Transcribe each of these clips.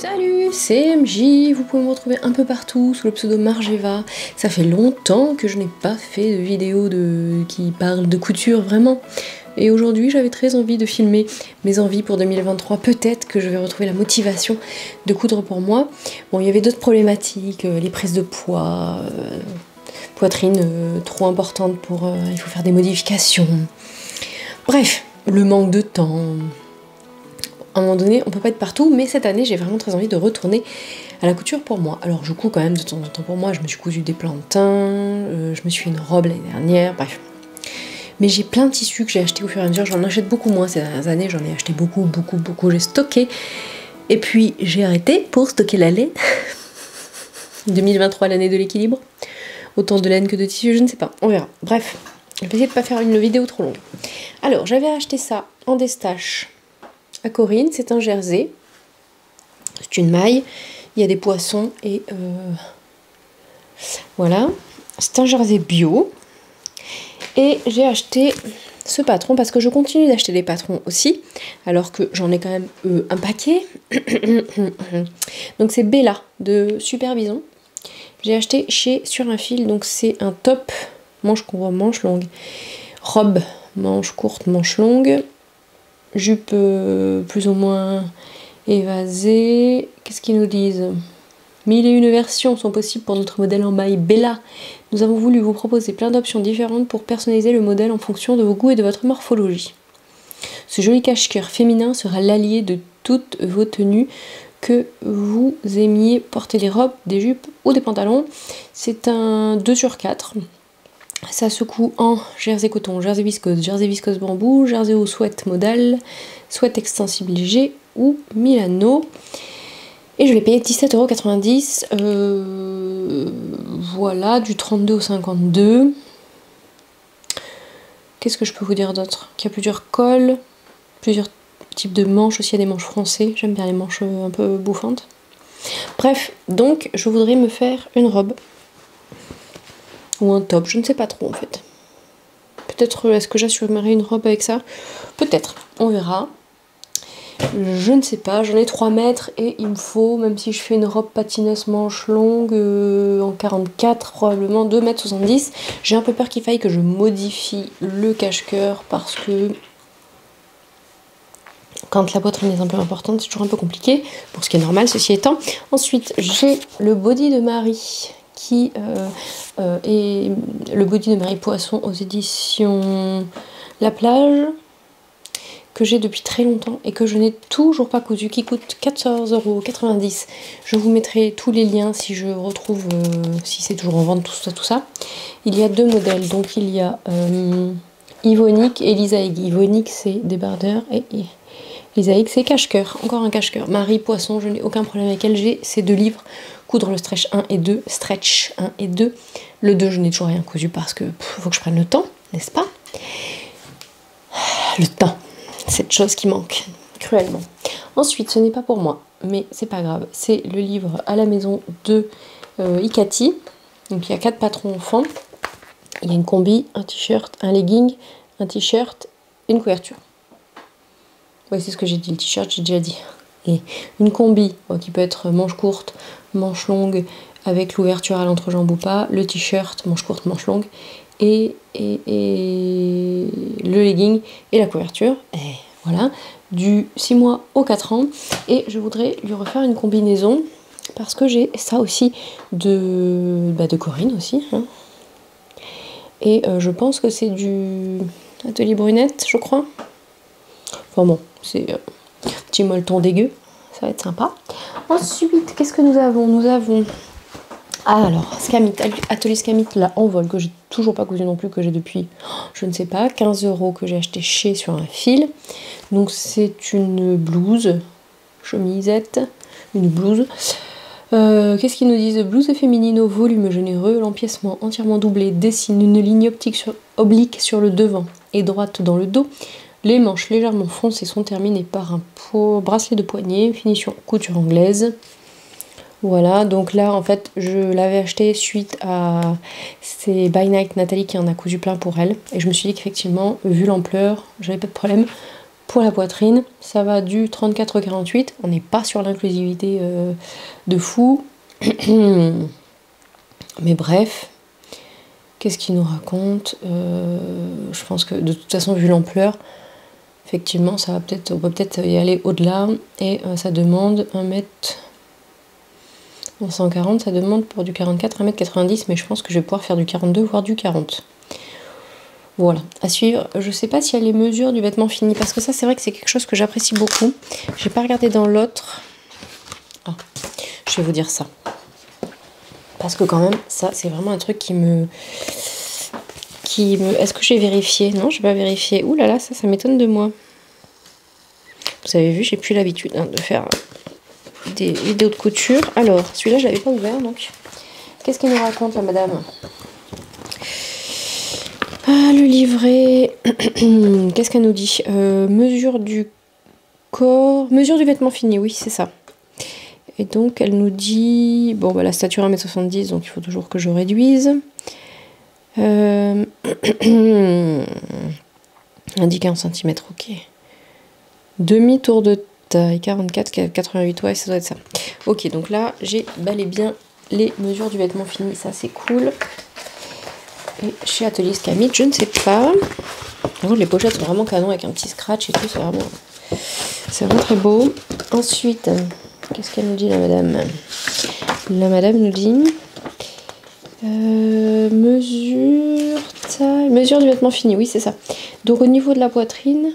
Salut, c'est MJ, vous pouvez me retrouver un peu partout sous le pseudo Margeva. Ça fait longtemps que je n'ai pas fait de vidéo qui parle de couture vraiment. Et aujourd'hui j'avais très envie de filmer mes envies pour 2023. Peut-être que je vais retrouver la motivation de coudre pour moi. Bon, il y avait d'autres problématiques, les prises de poids, poitrine trop importante pour... il faut faire des modifications. Bref, le manque de temps... À un moment donné, on peut pas être partout, mais cette année, j'ai vraiment très envie de retourner à la couture pour moi. Alors, je couds quand même de temps en temps pour moi. Je me suis cousu des plantins, je me suis fait une robe l'année dernière, bref. Mais j'ai plein de tissus que j'ai achetés au fur et à mesure. J'en achète beaucoup moins ces dernières années. J'en ai acheté beaucoup. J'ai stocké. Et puis, j'ai arrêté pour stocker la laine. 2023, l'année de l'équilibre. Autant de laine que de tissu, je ne sais pas. On verra. Bref, je vais essayer de pas faire une vidéo trop longue. Alors, j'avais acheté ça en destache à Corinne, c'est un jersey, c'est une maille, il y a des poissons et voilà, c'est un jersey bio. Et j'ai acheté ce patron parce que je continue d'acheter des patrons aussi, alors que j'en ai quand même un paquet. Donc c'est Bella de Supervision. J'ai acheté chez Sur un fil, donc c'est un top manche courte, manche longue, robe manche courte, manche longue. Jupe plus ou moins évasée. Qu'est-ce qu'ils nous disent? 1001 versions sont possibles pour notre modèle en maille Bella. Nous avons voulu vous proposer plein d'options différentes pour personnaliser le modèle en fonction de vos goûts et de votre morphologie. Ce joli cache-cœur féminin sera l'allié de toutes vos tenues, que vous aimiez porter des robes, des jupes ou des pantalons. C'est un 2/4. Ça se coud en jersey coton, jersey viscose bambou, jersey au sweat modal, sweat extensible léger ou Milano. Et je l'ai payé 17,90 €. Voilà, du 32 au 52. Qu'est-ce que je peux vous dire d'autre? Qu'il y a plusieurs cols, plusieurs types de manches aussi, il y a des manches froncées. J'aime bien les manches un peu bouffantes. Bref, donc je voudrais me faire une robe. Ou un top, je ne sais pas trop en fait. Peut-être, est-ce que j'assumerai une robe avec ça? Peut-être, on verra. Je ne sais pas, j'en ai 3 mètres et il me faut, même si je fais une robe patineuse manche longue en 44, probablement 2,70 m. J'ai un peu peur qu'il faille que je modifie le cache-cœur parce que quand la poitrine est un peu importante, c'est toujours un peu compliqué, pour ce qui est normal, ceci étant. Ensuite, j'ai le body de Marie qui est le body de Marie Poisson aux éditions La Plage, que j'ai depuis très longtemps et que je n'ai toujours pas cousu, qui coûte 14,90 €. Je vous mettrai tous les liens si je retrouve, si c'est toujours en vente, tout ça. Il y a 2 modèles, donc il y a Yvonique et Lisaïg. Yvonique c'est débardeur et Lisaïg c'est cache-cœur, encore un cache-cœur. Marie Poisson, je n'ai aucun problème avec elle, j'ai ces 2 livres. Coudre le stretch 1 et 2, stretch 1 et 2. Le 2, je n'ai toujours rien cousu parce que faut que je prenne le temps, n'est-ce pas? Le temps, cette chose qui manque cruellement. Ensuite, ce n'est pas pour moi, mais c'est pas grave. C'est le livre à la maison de Ikati. Donc il y a 4 patrons enfants. Il y a une combi, un t-shirt, un legging, un t-shirt et une couverture. Oui, c'est ce que j'ai dit, le t-shirt, j'ai déjà dit. Et une combi qui peut être manche courte, manche longue avec l'ouverture à l'entrejambe ou pas, le t-shirt, manche courte, manche longue, et le legging et la couverture. Et voilà, du 6 mois au 4 ans. Et je voudrais lui refaire une combinaison parce que j'ai ça aussi de Corinne aussi. Hein. Et je pense que c'est du Atelier Brunette, je crois. Enfin bon, c'est petit molleton dégueu, ça va être sympa. Ensuite, qu'est-ce que nous avons? Nous avons alors Scamit, Atelier Scamit, la Envol, que j'ai toujours pas cousu non plus, que j'ai depuis, je ne sais pas, 15 € que j'ai acheté chez Sur un fil. Donc c'est une blouse, chemisette, une blouse. Qu'est-ce qu'ils nous disent? Blouse féminine au volume généreux, l'empiècement entièrement doublé dessine une ligne oblique sur le devant et droite dans le dos. Les manches légèrement foncées sont terminées par un bracelet de poignet, finition couture anglaise. Voilà, donc là en fait je l'avais acheté suite à c'est By Night Nathalie qui en a cousu plein pour elle. Et je me suis dit qu'effectivement, vu l'ampleur, j'avais pas de problème Pour la poitrine, ça va du 34 au 48. On n'est pas sur l'inclusivité de fou. Mais bref, qu'est-ce qu'il nous raconte? Je pense que de toute façon, vu l'ampleur, effectivement, on peut peut-être y aller au-delà. Et ça demande 1m140, ça demande pour du 44, 1m90, mais je pense que je vais pouvoir faire du 42, voire du 40. Voilà, à suivre. Je sais pas s'il y a les mesures du vêtement fini, parce que ça, c'est vrai que c'est quelque chose que j'apprécie beaucoup. J'ai pas regardé dans l'autre. Ah, je vais vous dire ça. Parce que quand même, ça, c'est vraiment un truc qui me... Est-ce que j'ai vérifié? Non, j'ai pas vérifié. Ouh là là, ça m'étonne de moi. Vous avez vu, j'ai plus l'habitude de faire des vidéos de couture. Alors, celui-là, je l'avais pas ouvert, donc... Qu'est-ce qu'il nous raconte, la madame? Ah, le livret... Qu'est-ce qu'elle nous dit? Mesure du corps... Mesure du vêtement fini, oui, c'est ça. Et donc, elle nous dit... Bon, bah, la stature 1m70, donc il faut toujours que je réduise. Indiqué en centimètres, ok. Demi-tour de taille, 44, 88, ouais, ça doit être ça. Ok, donc là, j'ai bel et bien les mesures du vêtement fini, ça c'est cool. Et chez Atelier Scamit, je ne sais pas. Par contre, les pochettes sont vraiment canon avec un petit scratch et tout, c'est vraiment très beau. Ensuite, qu'est-ce qu'elle nous dit, la madame? La madame nous dit... mesure du vêtement fini, oui c'est ça. Donc au niveau de la poitrine,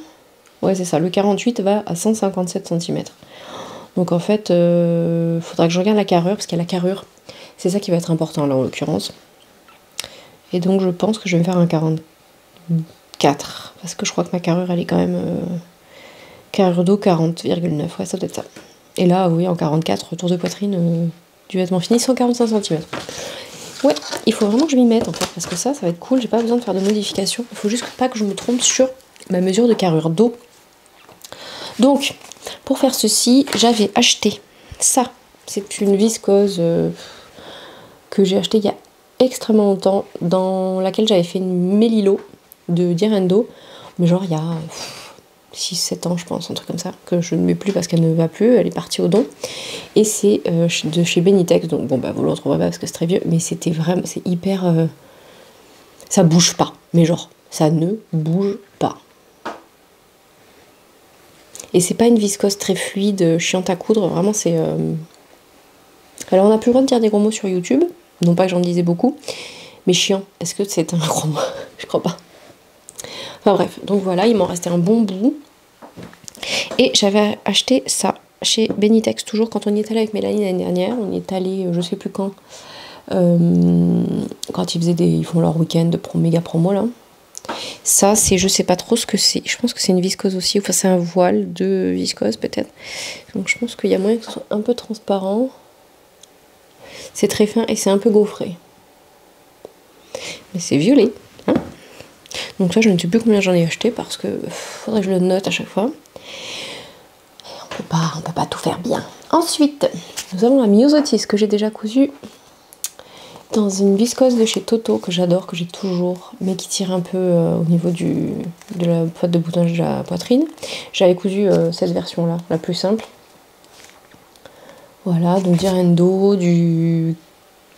ouais c'est ça, le 48 va à 157 cm. Donc en fait, faudra que je regarde la carrure, parce qu'il y a la carrure, c'est ça qui va être important là en l'occurrence. Et donc je pense que je vais me faire un 44, parce que je crois que ma carrure elle est quand même carrure d'eau 40,9, ouais ça doit être ça. Et là oui en 44, tour de poitrine du vêtement fini, 145 cm. Ouais, il faut vraiment que je m'y mette en fait, parce que ça va être cool, j'ai pas besoin de faire de modifications. Il faut juste pas que je me trompe sur ma mesure de carrure d'eau. Donc, pour faire ceci, j'avais acheté ça. C'est une viscose que j'ai acheté il y a extrêmement longtemps, dans laquelle j'avais fait une Mélilo de Direndo, mais genre il y a 6-7 ans je pense, un truc comme ça, que je ne mets plus parce qu'elle ne va plus, elle est partie au don. Et c'est de chez Benitex, donc bon bah vous le retrouverez pas parce que c'est très vieux, mais c'était vraiment, c'est hyper... ça bouge pas, mais genre, ça ne bouge pas. Et c'est pas une viscose très fluide, chiante à coudre, vraiment c'est... Alors on n'a plus le droit de dire des gros mots sur YouTube, non pas que j'en disais beaucoup, mais chiant, est-ce que c'est un gros mot? Je crois pas. Enfin bref, donc voilà, il m'en restait un bon bout. Et j'avais acheté ça chez Benitex, toujours quand on y est allé avec Mélanie l'année dernière. On y est allé, je sais plus quand ils font leur week-end de méga promo là. Ça, c'est, je sais pas trop ce que c'est. Je pense que c'est une viscose aussi, enfin c'est un voile de viscose peut-être. Donc je pense qu'il y a moyen que ce soit un peu transparent. C'est très fin et c'est un peu gaufré. Mais c'est violet. Hein, donc là, je ne sais plus combien j'en ai acheté parce que faudrait que je le note à chaque fois. On peut pas tout faire bien. Ensuite, nous avons la Myosotis que j'ai déjà cousue dans une viscose de chez Toto que j'adore, que j'ai toujours, mais qui tire un peu au niveau de la boîte de boutonage de la poitrine. J'avais cousu cette version-là, la plus simple. Voilà, donc Direndo, du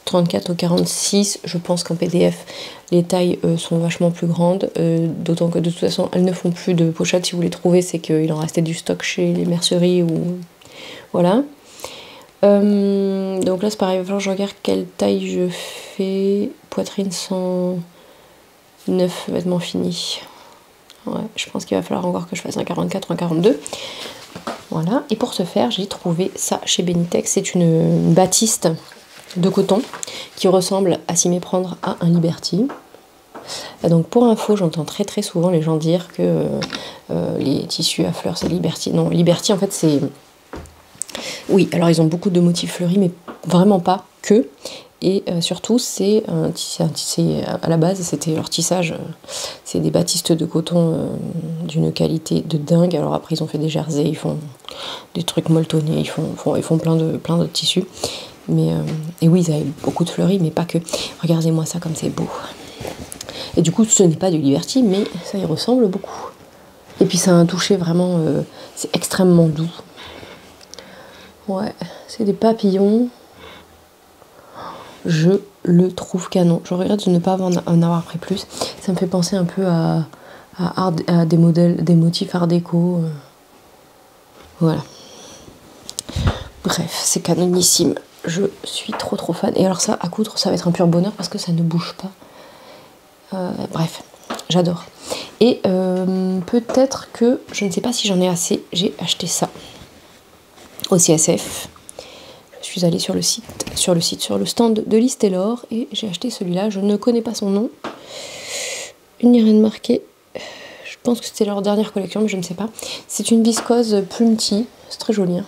34 au 46, je pense qu'en PDF, les tailles sont vachement plus grandes, d'autant que de toute façon, elles ne font plus de pochettes. Si vous les trouvez, c'est qu'il en restait du stock chez les merceries ou... Voilà. Donc là, c'est pareil, il va falloir que je regarde quelle taille je fais. Poitrine 109, vêtements finis. Ouais, je pense qu'il va falloir encore que je fasse un 44 ou un 42. Voilà, et pour ce faire, j'ai trouvé ça chez Benitex. C'est une batiste de coton qui ressemble à s'y méprendre à un Liberty. Et donc pour info, j'entends très très souvent les gens dire que les tissus à fleurs c'est Liberty. Non, Liberty en fait c'est... Oui, alors ils ont beaucoup de motifs fleuris, mais vraiment pas que. Et surtout, c'est un tissé, à la base, c'était leur tissage, c'est des battistes de coton d'une qualité de dingue. Alors après, ils ont fait des jerseys, ils font des trucs molletonnés, ils font plein d'autres tissus. Mais, et oui, ils avaient beaucoup de fleuris, mais pas que. Regardez-moi ça comme c'est beau. Et du coup, ce n'est pas du Liberty, mais ça y ressemble beaucoup. Et puis ça a un toucher vraiment, c'est extrêmement doux. Ouais, c'est des papillons. Je le trouve canon. Je regrette de ne pas en avoir pris plus. Ça me fait penser un peu à des modèles, des motifs art déco. Voilà. Bref, c'est canonissime. Je suis trop fan. Et alors ça, à coudre, ça va être un pur bonheur parce que ça ne bouge pas. Bref, j'adore. Et peut-être que, je ne sais pas si j'en ai assez, j'ai acheté ça au CSF. Je suis allée sur le stand de Lise Taylor et j'ai acheté celui-là. Je ne connais pas son nom. Il n'y a rien de marqué. Je pense que c'était leur dernière collection, mais je ne sais pas. C'est une viscose Plumty. C'est très joli, hein,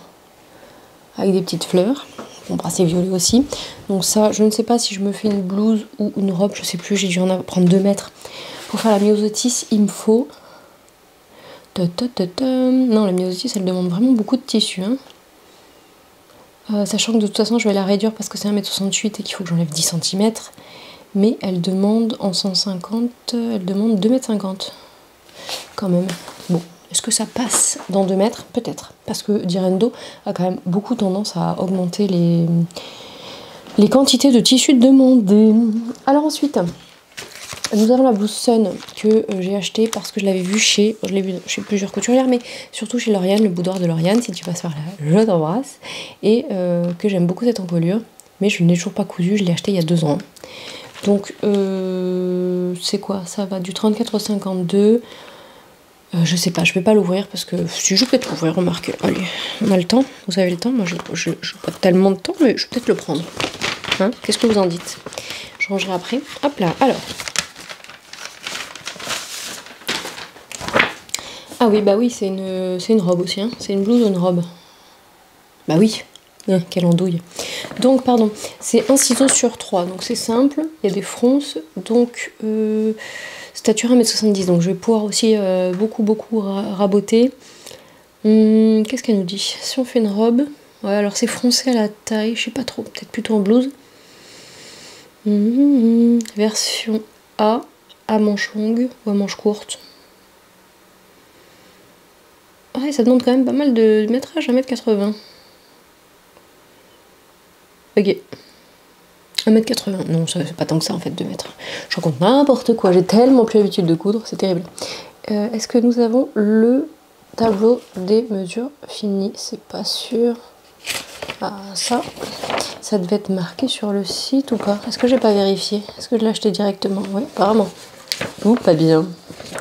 avec des petites fleurs. Bon, bah, c'est violet aussi. Donc ça, je ne sais pas si je me fais une blouse ou une robe, je sais plus. J'ai dû en prendre 2 mètres. Pour faire la myosotis, il me faut... Non, la myosotis, elle demande vraiment beaucoup de tissu, hein. Sachant que de toute façon je vais la réduire parce que c'est 1m68 et qu'il faut que j'enlève 10 cm. Mais elle demande en 150, elle demande 2m50 quand même. Bon, est-ce que ça passe dans 2 mètres? Peut-être, parce que Direndo a quand même beaucoup tendance à augmenter les quantités de tissus demandées. Alors ensuite, nous avons la blouse Sun que j'ai achetée parce que je l'avais vue chez plusieurs couturières, mais surtout chez Lauriane, le boudoir de Lauriane. Si tu passes par là, je t'embrasse. Et que j'aime beaucoup cette encolure, mais je ne l'ai toujours pas cousue, je l'ai achetée il y a 2 ans. Donc c'est quoi? Ça va du 34 au 52. Je sais pas, je vais pas l'ouvrir parce que si je vais peut-être l'ouvrir, remarquez. Allez, on a le temps, vous avez le temps, moi j'ai pas tellement de temps, mais je vais peut-être le prendre. Hein, qu'est-ce que vous en dites? Je rangerai après. Hop là, alors. Ah oui, bah oui, c'est une robe aussi, hein. C'est une blouse ou une robe? Bah oui, quelle andouille. Donc, pardon, c'est un ciseau sur 3, donc c'est simple, il y a des fronces, donc stature 1m70, donc je vais pouvoir aussi beaucoup raboter. Qu'est-ce qu'elle nous dit? Si on fait une robe, ouais, alors c'est froncé à la taille, je sais pas trop, peut-être plutôt en blouse. Version A, à manche longue ou à manche courte. Ouais, ça demande quand même pas mal de métrage, 1m80. Ok. 1m80. Non, ça fait pas tant que ça en fait, 2 mètres. Je raconte n'importe quoi, j'ai tellement plus l'habitude de coudre, c'est terrible. Est-ce que nous avons le tableau des mesures finies? C'est pas sûr. Ah, ça devait être marqué sur le site ou pas? Est-ce que j'ai pas vérifié? Est-ce que je l'ai acheté directement? Oui, apparemment. Ou pas bien.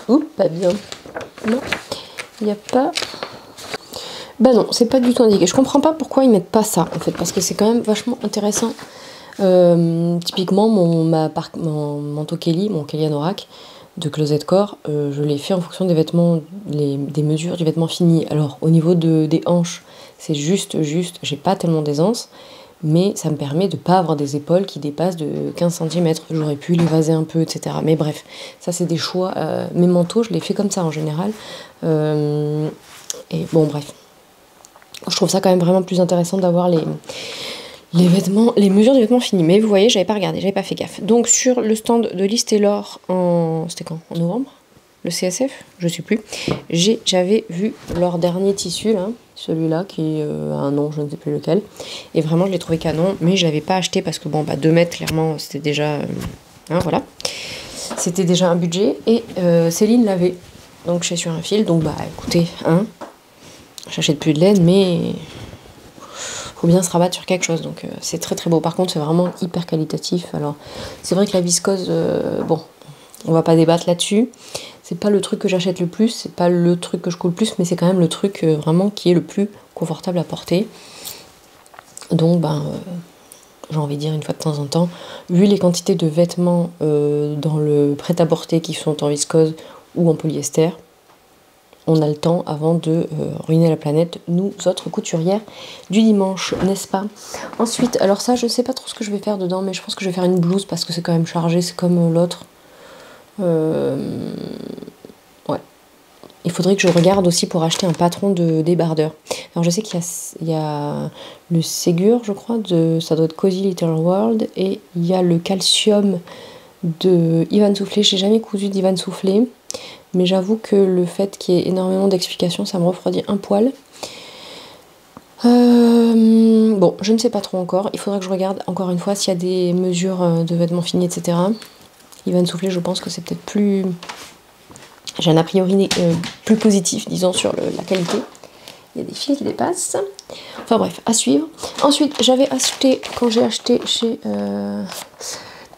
Ou pas bien. Non. Il n'y a pas... Bah non, c'est pas du tout indiqué. Je comprends pas pourquoi ils mettent pas ça, en fait, parce que c'est quand même vachement intéressant. Typiquement, mon manteau Kelly, mon Kelly Anorak de Closet Core, je l'ai fait en fonction des vêtements, des mesures du vêtement fini. Alors, au niveau des hanches, c'est juste, j'ai pas tellement d'aisance, mais ça me permet de pas avoir des épaules qui dépassent de 15 cm. J'aurais pu les vaser un peu, etc. Mais bref, ça c'est des choix. Mes manteaux, je les fais comme ça en général. Et bon, bref. Je trouve ça quand même vraiment plus intéressant d'avoir les vêtements, les mesures des vêtements finis. Mais vous voyez, j'avais pas regardé, j'avais pas fait gaffe. Donc sur le stand de Lise Taylor c'était quand? En novembre? Le CSF? Je sais plus. J'avais vu leur dernier tissu là, celui-là qui a un nom, je ne sais plus lequel. Et vraiment, je l'ai trouvé canon, mais je l'avais pas acheté parce que bon, bah 2 mètres, clairement, c'était déjà, hein, voilà. C'était déjà un budget et Céline l'avait. Donc je suis sur un fil, donc bah écoutez, hein. J'achète plus de laine, mais faut bien se rabattre sur quelque chose. Donc c'est très très beau. Par contre, c'est vraiment hyper qualitatif. Alors, c'est vrai que la viscose, bon, on va pas débattre là-dessus. C'est pas le truc que j'achète le plus, c'est pas le truc que je coule le plus, mais c'est quand même le truc vraiment qui est le plus confortable à porter. Donc, ben, j'ai envie de dire une fois de temps en temps, vu les quantités de vêtements dans le prêt-à-porter qui sont en viscose ou en polyester, on a le temps avant de ruiner la planète, nous autres couturières du dimanche, n'est-ce pas? Ensuite, alors ça, je sais pas trop ce que je vais faire dedans, mais je pense que je vais faire une blouse parce que c'est quand même chargé, c'est comme l'autre. Ouais. Il faudrait que je regarde aussi pour acheter un patron de débardeur. Alors je sais qu'il y a le Ségur, je crois, ça doit être Cozy Little World, et il y a le calcium de Ivan Soufflé. J'ai jamais cousu d'Ivan Soufflé. Mais j'avoue que le fait qu'il y ait énormément d'explications, ça me refroidit un poil. Bon, je ne sais pas trop encore. Il faudra que je regarde encore une fois s'il y a des mesures de vêtements finis, etc. Il va me souffler, je pense que c'est peut-être plus... J'ai un a priori plus positif, disons, sur la qualité. Il y a des fils qui dépassent. Enfin bref, à suivre. Ensuite, j'avais acheté, quand j'ai acheté chez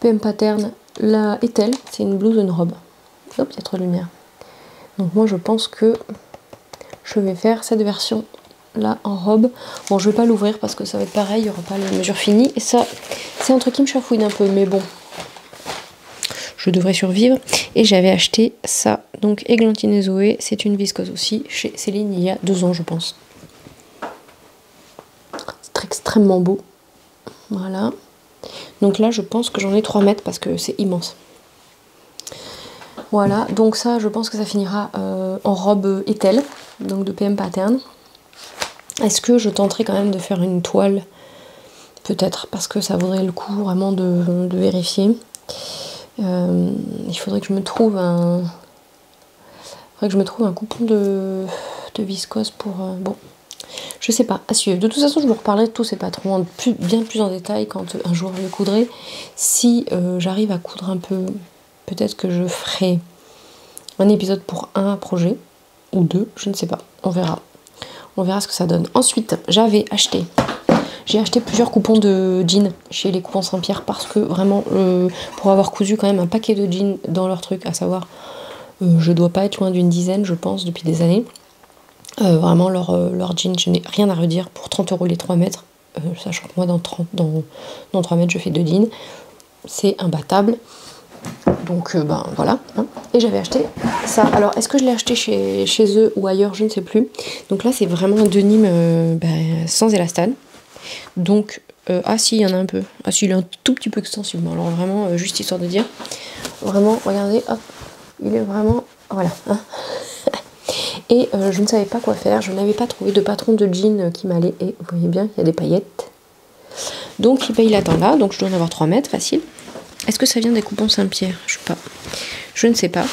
PM Pattern, la Ethel. C'est une blouse et une robe. Hop, il y a trop de lumière. Donc moi, je pense que je vais faire cette version là en robe. Bon, je vais pas l'ouvrir parce que ça va être pareil, il n'y aura pas les mesures finies. Et ça, c'est un truc qui me chafouine un peu, mais bon, je devrais survivre. Et j'avais acheté ça, donc Églantine et Zoé, c'est une viscose aussi, chez Céline il y a 2 ans, je pense. C'est extrêmement beau. Voilà. Donc là, je pense que j'en ai 3 mètres parce que c'est immense. Voilà, donc ça, je pense que ça finira en robe Ethel, donc de PM Pattern. Est-ce que je tenterai quand même de faire une toile? Peut-être, parce que ça vaudrait le coup vraiment de vérifier. Il faudrait que je me trouve un... coupon de viscose pour... bon, je sais pas, à suivre. De toute façon, je vous reparlerai de tous ces patrons bien plus en détail quand un jour je les coudrai. Si j'arrive à coudre un peu, peut-être que je ferai un épisode pour un projet, ou 2, je ne sais pas, on verra. On verra ce que ça donne. Ensuite, j'ai acheté plusieurs coupons de jeans chez les coupons Saint-Pierre parce que vraiment, pour avoir cousu quand même un paquet de jeans dans leur truc, à savoir, je dois pas être loin d'une dizaine, je pense, depuis des années. Vraiment, leur jeans, je n'ai rien à redire pour 30 € les 3 mètres. Sachant que moi, dans 3 mètres, je fais 2 jeans. C'est imbattable. Donc, ben voilà. Hein. Et j'avais acheté ça. Alors, est-ce que je l'ai acheté chez eux ou ailleurs? Je ne sais plus. Donc là, c'est vraiment un denim sans élastane. Donc, ah si, il y en a un peu. Ah si, il est un tout petit peu extensivement. Alors vraiment, juste histoire de dire. Vraiment, regardez, hop, il est vraiment... Voilà. Hein. Et je ne savais pas quoi faire. Je n'avais pas trouvé de patron de jean qui m'allait. Et vous voyez bien, il y a des paillettes. Donc, il attend là. Donc, je dois en avoir 3 mètres, facile. Est-ce que ça vient des coupons Saint-Pierre? Je ne sais pas.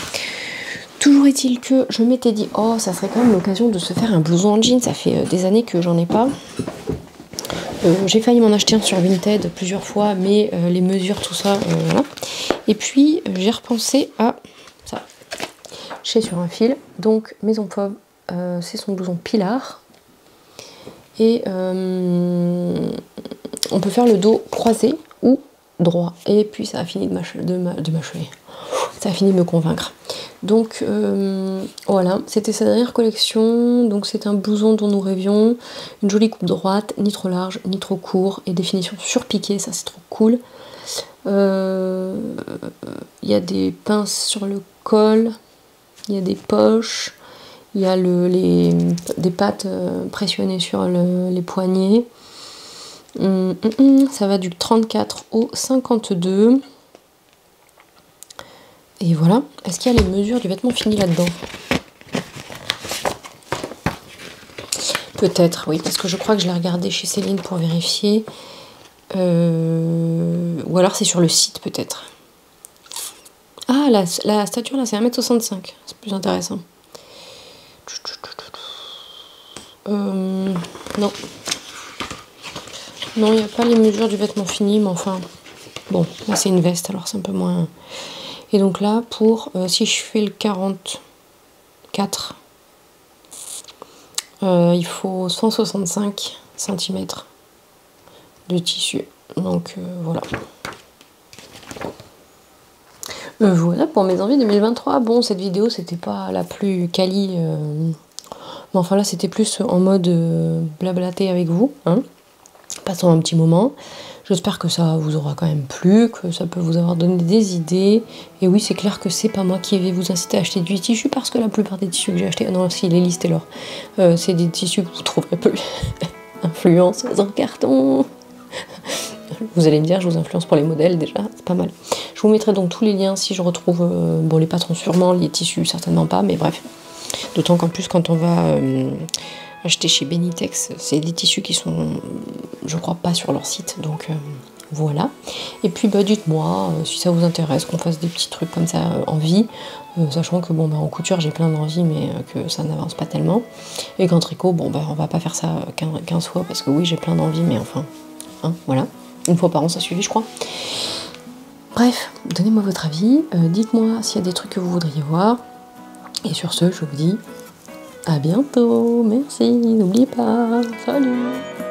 Toujours est-il que je m'étais dit, oh, ça serait quand même l'occasion de se faire un blouson en jean. Ça fait des années que j'en ai pas. J'ai failli m'en acheter un sur Vinted plusieurs fois, mais les mesures, tout ça, voilà. Et puis, j'ai repensé à ça. Chez sur un fil. Donc, Maison Fauve, c'est son blouson Pilar. Et on peut faire le dos croisé ou droit. Et puis, ça a fini de m'achever. Ça a fini de me convaincre. Donc voilà, c'était sa dernière collection. Donc c'est un blouson dont nous rêvions. Une jolie coupe droite, ni trop large, ni trop court. Et définition surpiquée, ça c'est trop cool. Il y a des pinces sur le col. Il y a des poches. Il y a des pattes pressionnées sur les poignets. Ça va du 34 au 52. Et voilà. Est-ce qu'il y a les mesures du vêtement fini là-dedans? Peut-être, oui, parce que je crois que je l'ai regardé chez Céline pour vérifier. Ou alors c'est sur le site, peut-être. Ah, la stature, là, c'est 1,65 m. C'est plus intéressant. Non. Non, il n'y a pas les mesures du vêtement fini, mais enfin... Bon, là, c'est une veste, alors c'est un peu moins... Et donc là, si je fais le 44, il faut 165 cm de tissu. Donc voilà. Voilà pour mes envies 2023. Bon, cette vidéo, c'était pas la plus quali. Mais enfin là, c'était plus en mode blablater avec vous. Hein. Passons un petit moment. J'espère que ça vous aura quand même plu, que ça peut vous avoir donné des idées. Et oui, c'est clair que c'est pas moi qui vais vous inciter à acheter du tissu, parce que la plupart des tissus que j'ai achetés... non, si, les listes et l'or. C'est des tissus que vous trouverez peu. Influenceuse en carton. Vous allez me dire, je vous influence pour les modèles, déjà, c'est pas mal. Je vous mettrai donc tous les liens si je retrouve... bon, les patrons sûrement, les tissus certainement pas, mais bref. D'autant qu'en plus, quand on va... acheter chez Benitex, c'est des tissus qui sont, je crois, pas sur leur site, donc Voilà. Et puis bah, dites-moi si ça vous intéresse qu'on fasse des petits trucs comme ça en vie, sachant que bon bah en couture j'ai plein d'envie mais que ça n'avance pas tellement. Et qu'en tricot, bon bah on va pas faire ça 15 fois parce que oui j'ai plein d'envie mais enfin, hein, voilà. Une fois par an ça suffit je crois. Bref, donnez-moi votre avis, dites-moi s'il y a des trucs que vous voudriez voir. Et sur ce, je vous dis à bientôt, merci, n'oubliez pas, salut!